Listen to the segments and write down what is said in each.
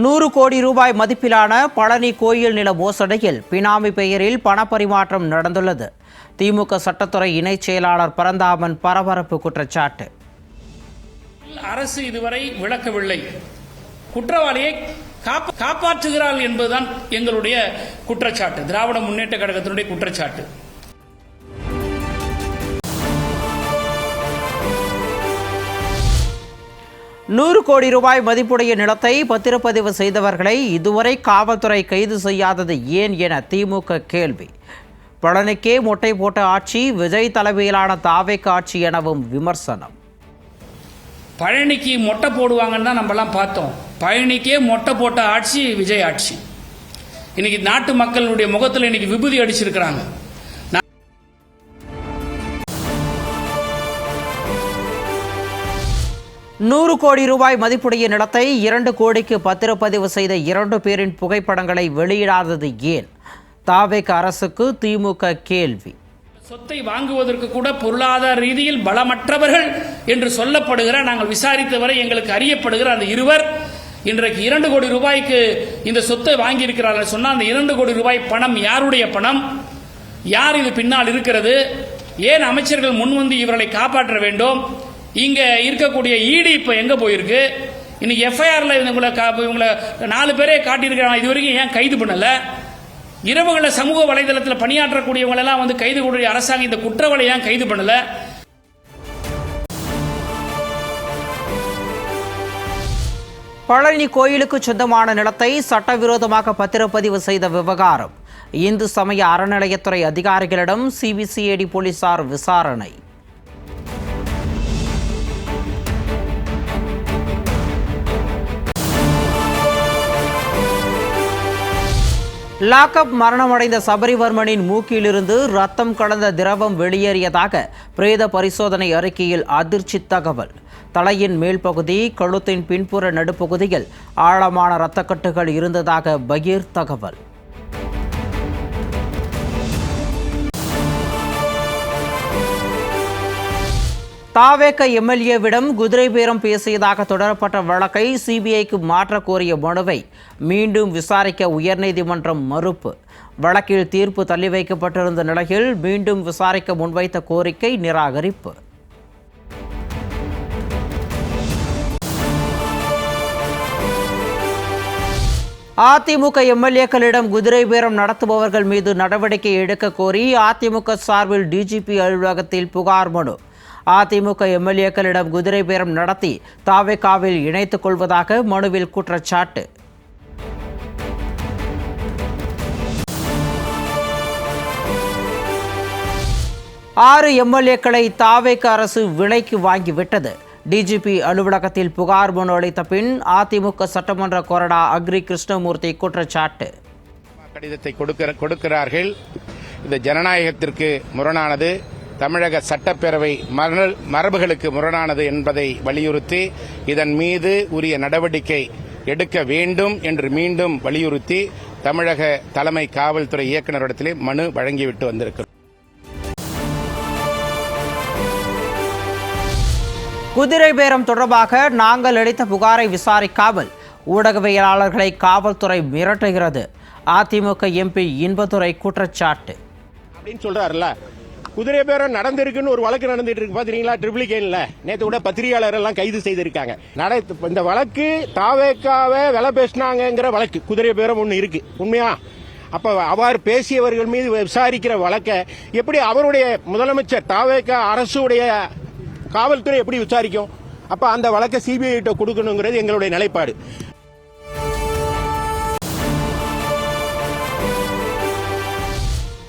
100 கோடி ரூபாய் மதிப்பிலான பழனி கோயில் நில மோசடியில் பினாமி பெயரில் பணப்பரிமாற்றம் நடந்துள்ளது. திமுக சட்டத்துறை இணைச் செயலாளர் பரந்தாமன் பரபரப்பு குற்றச்சாட்டு. அரசு இதுவரை விளக்கவில்லை. குற்றவாளியை காப்பாற்றுகிறாள் என்பதுதான் எங்களுடைய குற்றச்சாட்டு, திராவிட முன்னேற்ற கழகத்தினுடைய குற்றச்சாட்டு. நூறு கோடி ரூபாய் மதிப்புடைய நிலத்தை பத்திரப்பதிவு செய்தவர்களை இதுவரை காவல்துறை கைது செய்யாதது ஏன் என திமுக கேள்வி. பழனிக்கே மொட்டை போட்ட ஆட்சி விஜய் தலைமையிலான தாவேக ஆட்சி எனவும் விமர்சனம். பழனிக்கு மொட்டை போடுவாங்கன்னு தான் நம்மலாம் பார்த்தோம். பழனிக்கே மொட்டை போட்ட ஆட்சி விஜய் ஆட்சி. இன்னைக்கு நாட்டு மக்களுடைய முகத்தில் இன்னைக்கு விபூதி அடிச்சிருக்கிறாங்க. 100 கோடி ரூபாய் மதிப்புடைய நிலத்தை 2 கோடிக்கு பத்திரப்பதிவு செய்த 2 பேரின் புகைப்படங்களை வெளியிடாதது ஏன்? தாவேக அரசுக்கு திமுக கேள்வி. சொத்தை வாங்குவதற்கு கூட பொருளாதார ரீதியில் பலமற்றவர்கள் என்று சொல்லப்படுகிற, நாங்கள் விசாரித்தவரை எங்களுக்கு அறியப்படுகிற அந்த இருவர் இன்றைக்கு 2 கோடி ரூபாய்க்கு இந்த சொத்தை வாங்கி இருக்கிறார்கள் சொன்னால், அந்த 2 கோடி ரூபாய் பணம் யாருடைய பணம்? யார் இது பின்னால் இருக்கிறது? ஏன் அமைச்சர்கள் முன்வந்து இவர்களை காப்பாற்ற வேண்டும்? இங்க இருக்கக்கூடிய ஈடி இப்ப எங்க போயிருக்கு? இன்னைக்கு எஃப்ஐஆர்ல இவங்களை 4 பேரே காட்டியிருக்கிறாங்க, இது வரைக்கும் ஏன் கைது பண்ணல? இரவுகள சமூக வலைதளத்தில் பணியாற்றக்கூடியவங்க எல்லாம் வந்து கைது கூடிய அரசாங்கம் இந்த குற்றவாளி ஏன் கைது பண்ணல? பழனி கோயிலுக்கு சொந்தமான நிலத்தை சட்டவிரோதமாக பத்திரப்பதிவு செய்த விவகாரம். இந்து சமய அறநிலையத்துறை அதிகாரிகளிடம் சிபிசிஐடி போலீசார் விசாரணை. லாக்அப் மரணமடைந்த சபரிவர்மனின் மூக்கிலிருந்து ரத்தம் கலந்த திரவம் வெளியேறியதாக பிரேத பரிசோதனை அறிக்கையில் அதிர்ச்சி தகவல். தலையின் மேல் பகுதி, கழுத்தின் பின்புற நடுப்பகுதியில் ஆழமான இரத்தக்கட்டுகள் இருந்ததாக பகீர் தகவல். தாவேக எம்எல்ஏவிடம் குதிரை பேரம் பேசியதாக தொடரப்பட்ட வழக்கை சிபிஐக்கு மாற்ற கோரிய மனுவை மீண்டும் விசாரிக்க உயர்நீதிமன்றம் மறுப்பு. வழக்கில் தீர்ப்பு தள்ளி வைக்கப்பட்டிருந்த நிலையில் மீண்டும் விசாரிக்க முன்வைத்த கோரிக்கை நிராகரிப்பு. அதிமுக எம்எல்ஏக்களிடம் குதிரை பேரம் நடத்துபவர்கள் மீது நடவடிக்கை எடுக்க கோரி அதிமுக சார்பில் டிஜிபி அலுவலகத்தில் புகார் மனு. அதிமுக எம்எல்ஏக்களிடம் குதிரை பேரம் நடத்தி தாவேகாவில் இணைத்துக் கொள்வதாக மனுவில் குற்றச்சாட்டு. ஆறு எம்எல்ஏக்களை தாவேக அரசு விலைக்கு வாங்கிவிட்டது. டிஜிபி அலுவலகத்தில் புகார் மனு அளித்த பின் அதிமுக சட்டமன்ற கொறடா அக்ரி கிருஷ்ணமூர்த்தி குற்றச்சாட்டு. கடிதத்தை கொடுக்கிறார்கள். இந்த ஜனநாயகத்திற்கு முரணானது, தமிழக சட்டப்பேரவை மரபுகளுக்கு முரணானது என்பதை வலியுறுத்தி இதன் மீது உரிய நடவடிக்கை எடுக்க வேண்டும் என்று மீண்டும் வலியுறுத்தி தமிழக தலைமை காவல்துறை இயக்குநரிடத்திலே மனு வழங்கிவிட்டு வந்திருக்கிறோம். குதிரை பேரம் தொடர்பாக நாங்கள் அளித்த புகாரை விசாரிக்காமல் ஊடகவியலாளர்களை காவல்துறை மிரட்டுகிறது. அதிமுக எம்பி இன்பதுரை குற்றச்சாட்டு. அப்படின்னு சொல்றாருல, குதிரை பேரம் நடந்திருக்குன்னு ஒரு வழக்கு நடந்துட்டு இருக்கு பாத்தீங்களா? ட்ரிபிளிகேன்ல நேற்று கூட பத்திரிகையாளர் எல்லாம் கைது செய்திருக்காங்க. இந்த வழக்கு தாவேக்காவை விலை பேசினாங்கிற வழக்கு, குதிரை பேரம் ஒண்ணு இருக்கு. உண்மையா? அப்ப அவர் பேசியவர்கள் மீது விசாரிக்கிற வழக்க எப்படி அவருடைய முதலமைச்சர் தாவேக்கா அரசுடைய காவல்துறை எப்படி விசாரிக்கும்? அப்ப அந்த வழக்கை சிபிஐ கிட்ட கொடுக்கணுங்கிறது எங்களுடைய நிலைப்பாடு.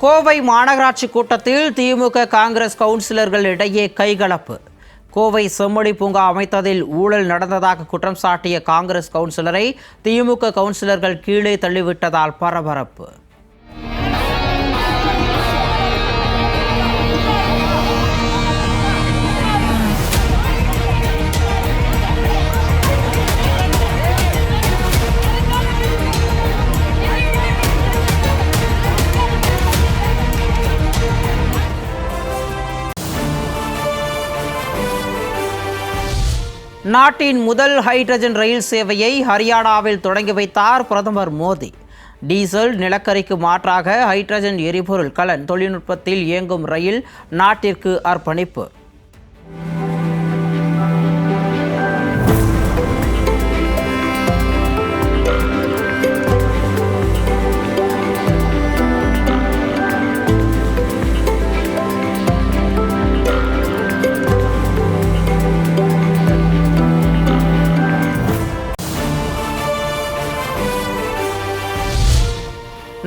கோவை மாநகராட்சி கூட்டத்தில் திமுக காங்கிரஸ் கவுன்சிலர்கள் இடையே கைகலப்பு. கோவை செம்மொழி பூங்கா அமைத்ததில் ஊழல் நடந்ததாக குற்றம் சாட்டிய காங்கிரஸ் கவுன்சிலரை திமுக கவுன்சிலர்கள் கீழே தள்ளிவிட்டதால் பரபரப்பு. நாட்டின் முதல் ஹைட்ரஜன் ரயில் சேவையை ஹரியானாவில் தொடங்கி வைத்தார் பிரதமர் மோடி. டீசல் நிலக்கரிக்கு மாற்றாக ஹைட்ரஜன் எரிபொருள் கலன் தொழில்நுட்பத்தில் இயங்கும் ரயில் நாட்டிற்கு அர்ப்பணிப்பு.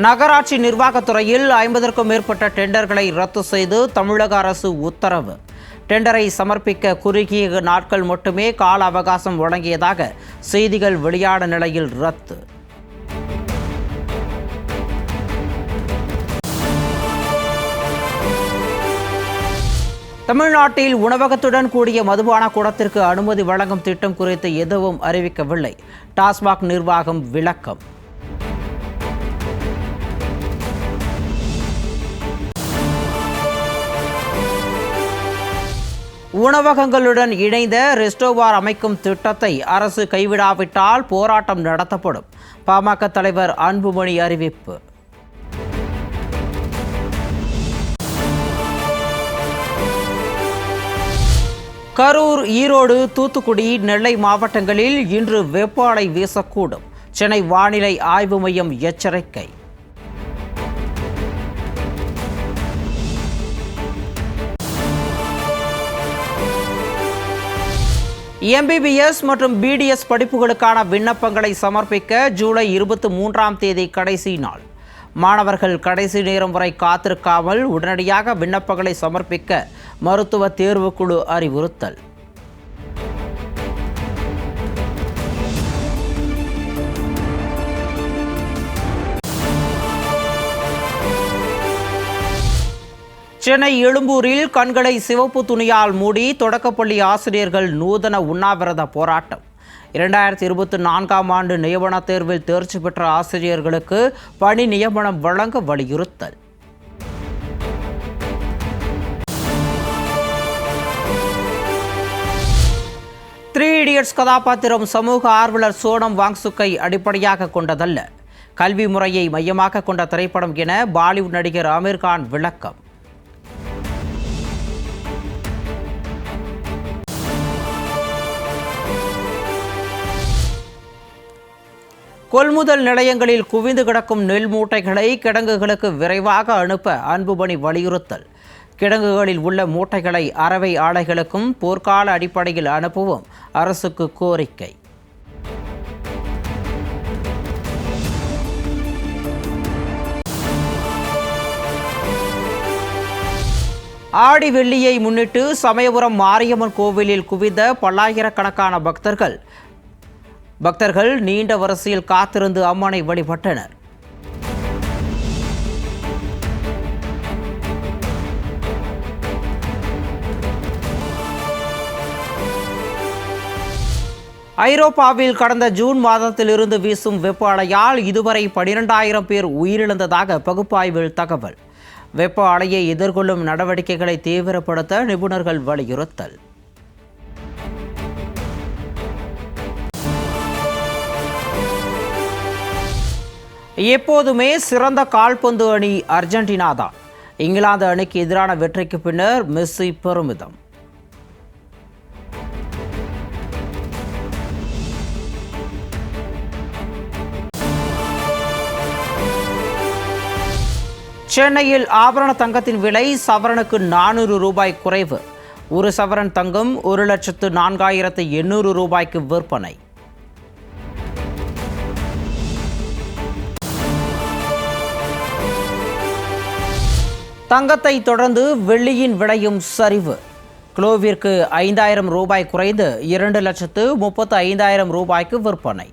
நகராட்சி நிர்வாகத்துறையில் 50க்கும் மேற்பட்ட டெண்டர்களை ரத்து செய்து தமிழக அரசு உத்தரவு. டெண்டரை சமர்ப்பிக்க குறுகிய நாட்கள் மட்டுமே கால அவகாசம் வழங்கியதாக செய்திகள் வெளியான நிலையில் ரத்து. தமிழ்நாட்டில் உணவகத்துடன் கூடிய மதுபான கூடத்திற்கு அனுமதி வழங்கும் திட்டம் குறித்து எதுவும் அறிவிக்கவில்லை. டாஸ்மாக் நிர்வாகம் விளக்கம். உணவகங்களுடன் இணைந்த ரெஸ்டோபார் அமைக்கும் திட்டத்தை அரசு கைவிடாவிட்டால் போராட்டம் நடத்தப்படும். பாமக தலைவர் அன்புமணி அறிவிப்பு. கரூர், ஈரோடு, தூத்துக்குடி, நெல்லை மாவட்டங்களில் இன்று வெப்ப அலை வீசக்கூடும். சென்னை வானிலை ஆய்வு மையம் எச்சரிக்கை. எம்பிபிஎஸ் மற்றும் பிடிஎஸ் படிப்புகளுக்கான விண்ணப்பங்களை சமர்ப்பிக்க ஜூலை 23ஆம் தேதி கடைசி நாள். மாணவர்கள் கடைசி நேரம் வரை காத்திருக்காமல் உடனடியாக விண்ணப்பங்களை சமர்ப்பிக்க மருத்துவ தேர்வுக்குழு அறிவுறுத்தல். சென்னை எழும்பூரில் கண்களை சிவப்பு துணியால் மூடி தொடக்கப்பள்ளி ஆசிரியர்கள் நூதன உண்ணாவிரத போராட்டம். 2024ஆம் ஆண்டு நியமன தேர்வில் தேர்ச்சி பெற்ற ஆசிரியர்களுக்கு பணி நியமனம் வழங்க வலியுறுத்தல். த்ரீ இடியட்ஸ் கதாபாத்திரம் சமூக ஆர்வலர் சோனம் வாங்சுக்கை அடிப்படையாக கொண்டதல்ல, கல்வி முறையை மையமாக கொண்ட திரைப்படம் என பாலிவுட் நடிகர் ஆமீர் கான் விளக்கம். கொள்முதல் நிலையங்களில் குவிந்து கிடக்கும் நெல் மூட்டைகளை கிடங்குகளுக்கு விரைவாக அனுப்ப அன்புமணி வலியுறுத்தல். கிடங்குகளில் உள்ள மூட்டைகளை அரவை ஆலைகளுக்கும் போர்க்கால அடிப்படையில் அனுப்பவும் அரசுக்கு கோரிக்கை. ஆடி வெள்ளியை முன்னிட்டு சமயபுரம் மாரியம்மன் கோவிலில் குவிந்த பல்லாயிரக்கணக்கான பக்தர்கள் நீண்ட வரிசையில் காத்திருந்து அம்மனை வழிபட்டனர். ஐரோப்பாவில் கடந்த ஜூன் மாதத்திலிருந்து வீசும் வெப்ப அலையால் இதுவரை 12,000 பேர் உயிரிழந்ததாக பகுப்பாய்வில் தகவல். வெப்ப அலையை எதிர்கொள்ளும் நடவடிக்கைகளை தீவிரப்படுத்த நிபுணர்கள் வலியுறுத்தல். எப்போதுமே சிறந்த கால்பந்து அணி அர்ஜென்டினா தான். இங்கிலாந்து அணிக்கு எதிரான வெற்றிக்கு பின்னர் மெஸ்ஸி பெருமிதம். சென்னையில் ஆபரண தங்கத்தின் விலை சவரனுக்கு 400 ரூபாய் குறைவு. ஒரு சவரன் தங்கம் 1,04,800 ரூபாய்க்கு விற்பனை. தங்கத்தை தொடர்ந்து வெள்ளியின் விலையும் சரிவு. கிலோவிற்கு 5,000 ரூபாய் குறைந்து 2,35,000 ரூபாய்க்கு விற்பனை.